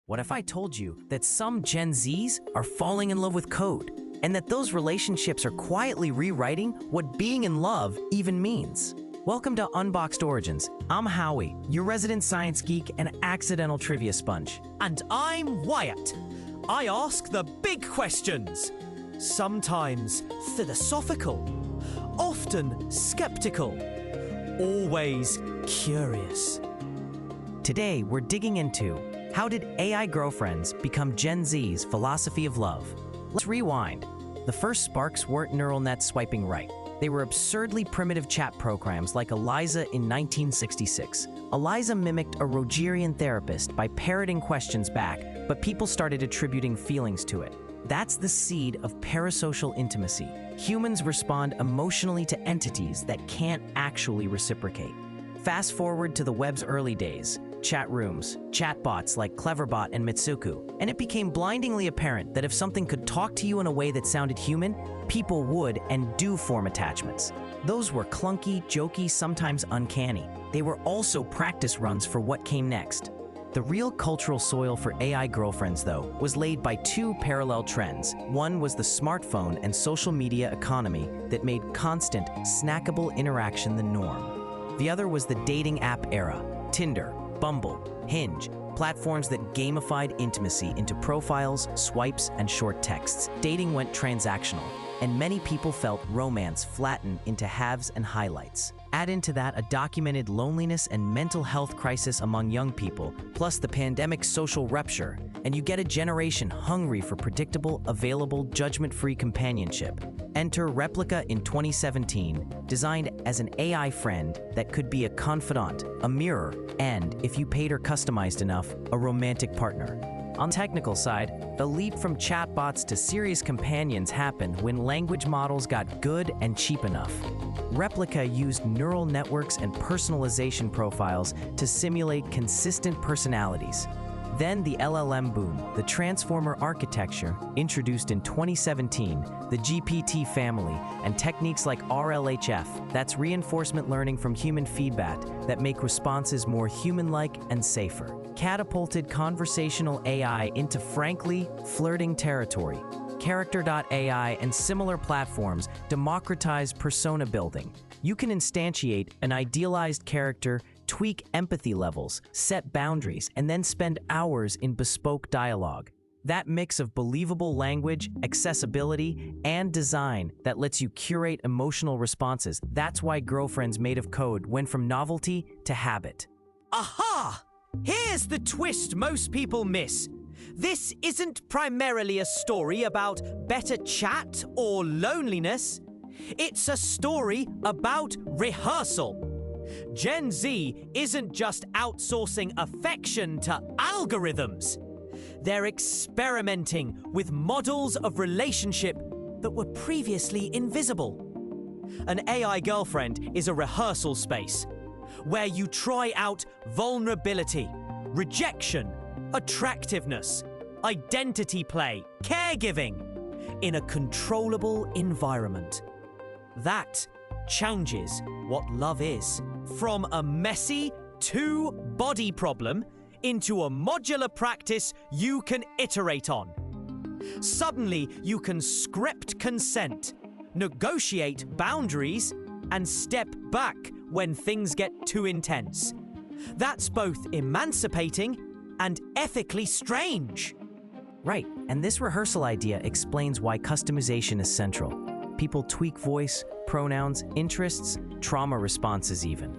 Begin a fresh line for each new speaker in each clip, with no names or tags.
What if I told you that some Gen Zs are falling in love with code, and that those relationships are quietly rewriting what being in love even means? Welcome to Unboxd Origins. I'm Howie, your resident science geek and accidental trivia sponge.
And I'm Wyatt. I ask the big questions. Sometimes philosophical, often skeptical, always curious.
Today, we're digging into how did AI girlfriends become Gen Z's philosophy of love? Let's rewind. The first sparks weren't neural nets swiping right. They were absurdly primitive chat programs like Eliza in 1966. Eliza mimicked a Rogerian therapist by parroting questions back, but people started attributing feelings to it. That's the seed of parasocial intimacy. Humans respond emotionally to entities that can't actually reciprocate. Fast forward to the web's early days. Chat rooms, chatbots like Cleverbot and Mitsuku, and it became blindingly apparent that if something could talk to you in a way that sounded human, people would and do form attachments. Those were clunky, jokey, sometimes uncanny. They were also practice runs for what came next. The real cultural soil for AI girlfriends, though, was laid by two parallel trends. One was the smartphone and social media economy that made constant, snackable interaction the norm. The other was the dating app era. Tinder, Bumble, Hinge, platforms that gamified intimacy into profiles, swipes, and short texts. Dating went transactional, and many people felt romance flatten into haves and highlights. Add into that a documented loneliness and mental health crisis among young people, plus the pandemic's social rupture, and you get a generation hungry for predictable, available, judgment-free companionship. Enter Replika in 2017, designed as an AI friend that could be a confidant, a mirror, and, if you paid or customized enough, a romantic partner. On the technical side, the leap from chatbots to serious companions happened when language models got good and cheap enough. Replika used neural networks and personalization profiles to simulate consistent personalities. Then the LLM boom, the transformer architecture, introduced in 2017, the GPT family, and techniques like RLHF, that's reinforcement learning from human feedback, that make responses more human-like and safer, catapulted conversational AI into frankly flirting territory. Character.AI and similar platforms democratize persona building. You can instantiate an idealized character, tweak empathy levels, set boundaries, and then spend hours in bespoke dialogue. That mix of believable language, accessibility, and design that lets you curate emotional responses. That's why girlfriends made of code went from novelty to habit.
Aha! Here's the twist most people miss. This isn't primarily a story about better chat or loneliness. It's a story about rehearsal. Gen Z isn't just outsourcing affection to algorithms. They're experimenting with models of relationship that were previously invisible. An AI girlfriend is a rehearsal space where you try out vulnerability, rejection, attractiveness, identity play, caregiving in a controllable environment. That changes what love is. From a messy two-body problem into a modular practice you can iterate on. Suddenly, you can script consent, negotiate boundaries, and step back when things get too intense. That's both emancipating and ethically strange.
Right, and this rehearsal idea explains why customization is central. People tweak voice, pronouns, interests, trauma responses even.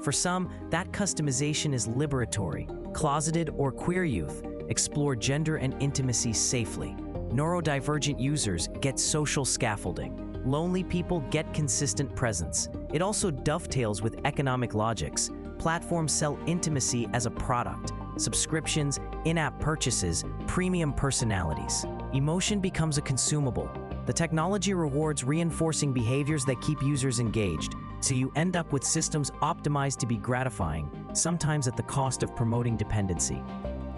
For some, that customization is liberatory. Closeted or queer youth explore gender and intimacy safely. Neurodivergent users get social scaffolding. Lonely people get consistent presence. It also dovetails with economic logics. Platforms sell intimacy as a product. Subscriptions, in-app purchases, premium personalities. Emotion becomes a consumable. The technology rewards reinforcing behaviors that keep users engaged, so you end up with systems optimized to be gratifying, sometimes at the cost of promoting dependency.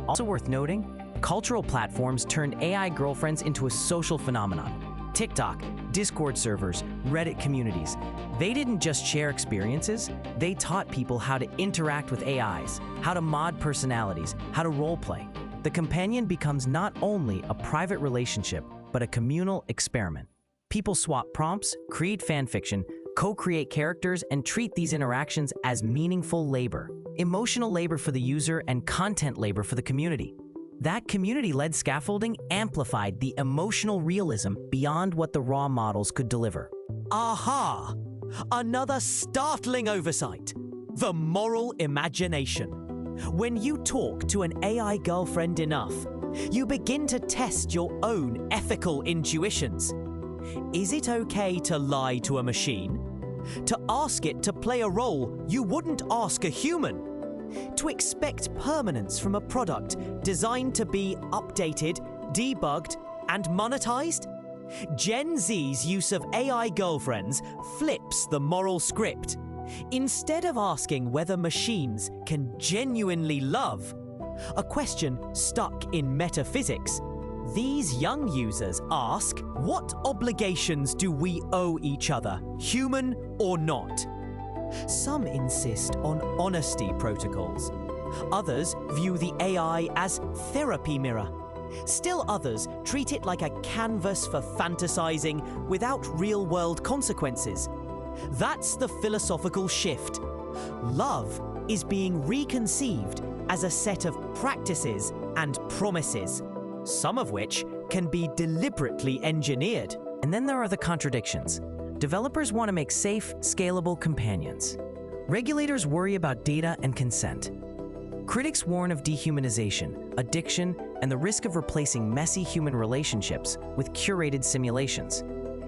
Also worth noting, cultural platforms turned AI girlfriends into a social phenomenon. TikTok, Discord servers, Reddit communities. They didn't just share experiences, they taught people how to interact with AIs, how to mod personalities, how to roleplay. the companion becomes not only a private relationship, but a communal experiment. People swap prompts, create fanfiction, co-create characters, and treat these interactions as meaningful labor. Emotional labor for the user and content labor for the community. That community-led scaffolding amplified the emotional realism beyond what the raw models could deliver.
Aha! Another startling oversight. The moral imagination. When you talk to an AI girlfriend enough, you begin to test your own ethical intuitions. Is it okay to lie to a machine? To ask it to play a role you wouldn't ask a human? To expect permanence from a product designed to be updated, debugged, and monetized? Gen Z's use of AI girlfriends flips the moral script. Instead of asking whether machines can genuinely love, a question stuck in metaphysics, these young users ask, what obligations do we owe each other, human or not? Some insist on honesty protocols. Others view the AI as therapy mirror. Still others treat it like a canvas for fantasizing without real-world consequences. That's the philosophical shift. Love is being reconceived as a set of practices and promises, some of which can be deliberately engineered.
And then there are the contradictions. Developers want to make safe, scalable companions. Regulators worry about data and consent. Critics warn of dehumanization, addiction, and the risk of replacing messy human relationships with curated simulations.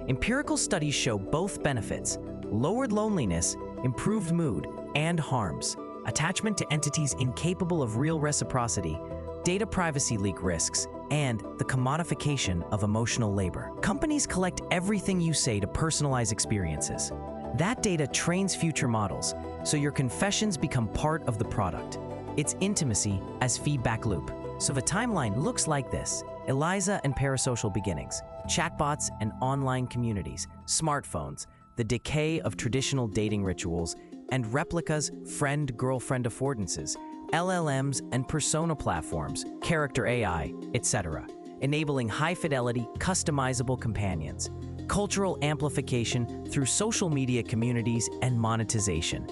Empirical studies show both benefits: lowered loneliness, improved mood, and harms: attachment to entities incapable of real reciprocity, data privacy leak risks, and the commodification of emotional labor. Companies collect everything you say to personalize experiences. That data trains future models, so your confessions become part of the product. It's intimacy as feedback loop. So the timeline looks like this: Eliza and parasocial beginnings, chatbots and online communities, smartphones, the decay of traditional dating rituals, and Replika's friend-girlfriend affordances, LLMs and persona platforms, Character.AI, etc., enabling high-fidelity, customizable companions, cultural amplification through social media communities, and monetization.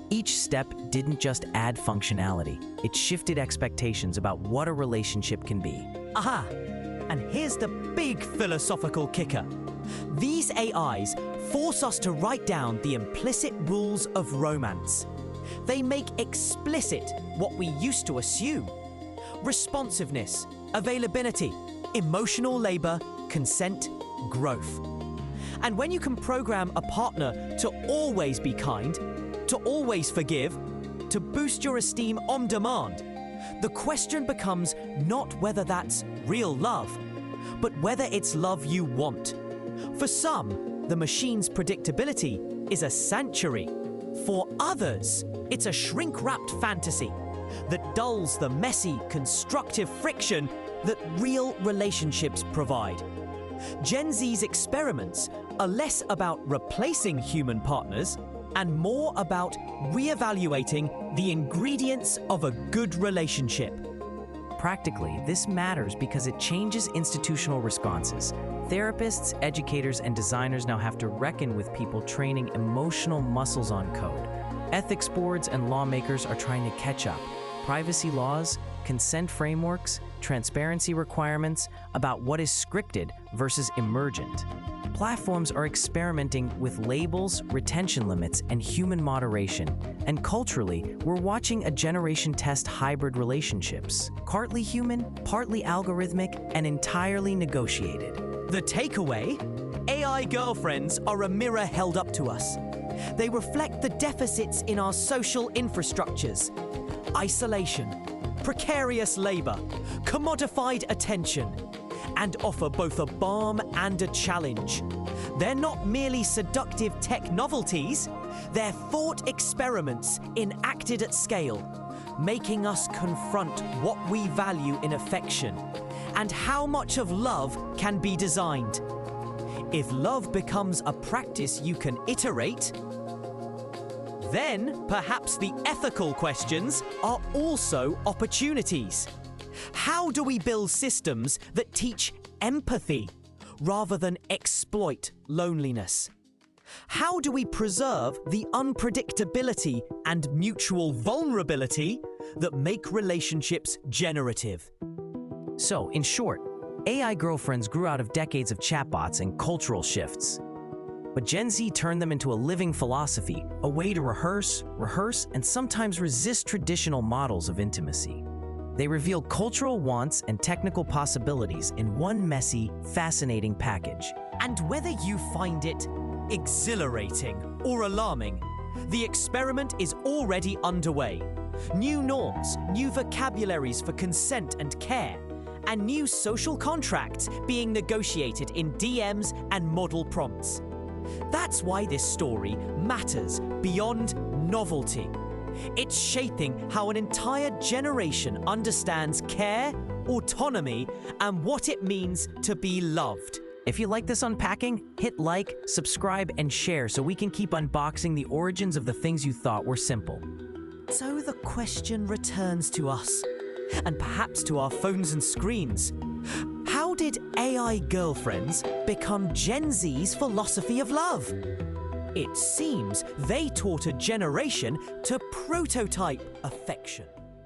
Each step didn't just add functionality, it shifted expectations about what a relationship can be.
Aha! And here's the big philosophical kicker. These AIs force us to write down the implicit rules of romance. They make explicit what we used to assume: responsiveness, availability, emotional labor, consent, growth. And when you can program a partner to always be kind, to always forgive, to boost your esteem on demand, the question becomes not whether that's real love, but whether it's love you want. For some, the machine's predictability is a sanctuary. For others, it's a shrink-wrapped fantasy that dulls the messy, constructive friction that real relationships provide. Gen Z's experiments are less about replacing human partners and more about reevaluating the ingredients of a good relationship.
Practically, this matters because it changes institutional responses. Therapists, educators, and designers now have to reckon with people training emotional muscles on code. Ethics boards and lawmakers are trying to catch up. Privacy laws, consent frameworks, transparency requirements about what is scripted versus emergent. Platforms are experimenting with labels, retention limits, and human moderation. And culturally, we're watching a generation test hybrid relationships. Partly human, partly algorithmic, and entirely negotiated.
The takeaway? AI girlfriends are a mirror held up to us. They reflect the deficits in our social infrastructures: isolation, precarious labor, commodified attention, and offer both a balm and a challenge. They're not merely seductive tech novelties, they're thought experiments enacted at scale, making us confront what we value in affection and how much of love can be designed. If love becomes a practice you can iterate, then perhaps the ethical questions are also opportunities. How do we build systems that teach empathy rather than exploit loneliness? How do we preserve the unpredictability and mutual vulnerability that make relationships generative?
So, in short, AI girlfriends grew out of decades of chatbots and cultural shifts. But Gen Z turned them into a living philosophy, a way to rehearse, and sometimes resist traditional models of intimacy. They reveal cultural wants and technical possibilities in one messy, fascinating package.
And whether you find it exhilarating or alarming, the experiment is already underway. New norms, new vocabularies for consent and care, and new social contracts being negotiated in DMs and model prompts. That's why this story matters beyond novelty. It's shaping how an entire generation understands care, autonomy, and what it means to be loved.
If you like this unpacking, hit like, subscribe, and share so we can keep unboxing the origins of the things you thought were simple.
So the question returns to us, and perhaps to our phones and screens. How did AI girlfriends become Gen Z's philosophy of love? It seems they taught a generation to prototype affection.